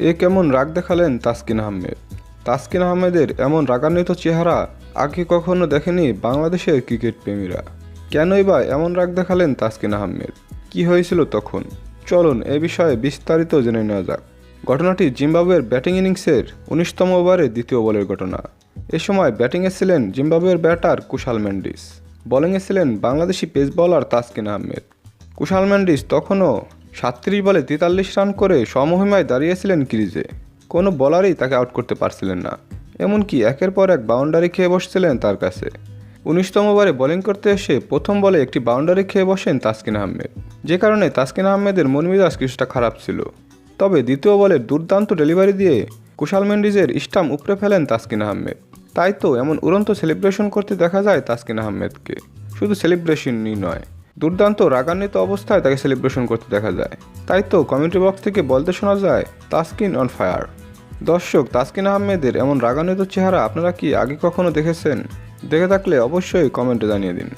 এ কেমন রাগ দেখালেন তাসকিন আহমেদ। তাসকিন আহমেদের এমন রাগান্বিত চেহারা আগে কখনো দেখেনি বাংলাদেশের ক্রিকেট প্রেমীরা। কেনই বা এমন রাগ দেখালেন তাসকিন আহমেদ, কি হয়েছিল তখন? চলুন এ বিষয়ে বিস্তারিত জেনে নেওয়া যাক। ঘটনাটি জিম্বাবুয়ের ব্যাটিং ইনিংসের 19তম ওভারে দ্বিতীয় বলের ঘটনা। এ সময় ব্যাটিংয়ে ছিলেন জিম্বাবুয়ের ব্যাটার কুশাল মেন্ডিস, বোলিংয়ে ছিলেন বাংলাদেশি পেস বোলার তাসকিন আহমেদ। কুশাল মেন্ডিস তখনও 37 বলে 43 রান করে সমহিমায় দাঁড়িয়েছিলেন ক্রিজে। কোনো বোলারই তাকে আউট করতে পারছিলেন না, এমনকি একের পর এক বাউন্ডারি খেয়ে বসছিলেন তার কাছে। 19তম ওভারে বোলিং করতে এসে প্রথম বলে একটি বাউন্ডারি খেয়ে বসেন তাসকিন আহমেদ, যে কারণে তাসকিন আহমেদের মন মেজাজ কিছুটা খারাপ ছিল। তবে দ্বিতীয় বলে দুর্দান্ত ডেলিভারি দিয়ে কুশাল মেন্ডিসের স্টাম্প উপড়ে ফেলেন তাসকিন আহমেদ। তাই তো এমন উড়ন্ত সেলিব্রেশন করতে দেখা যায় তাসকিন আহমেদকে। শুধু সেলিব্রেশনই নয়, দুর্দান্ত রাগান্বিত অবস্থায় তাকে সেলিব্রেশন করতে দেখা যায়। তাই তো কমেন্ট্রি বক্স থেকে বলতে শোনা যায়, তাসকিন অন ফায়ার। দর্শক, তাসকিন আহমেদের এমন রাগান্বিত চেহারা আপনারা কি আগে কখনো দেখেছেন? দেখে থাকলে অবশ্যই কমেন্টে জানিয়ে দিন।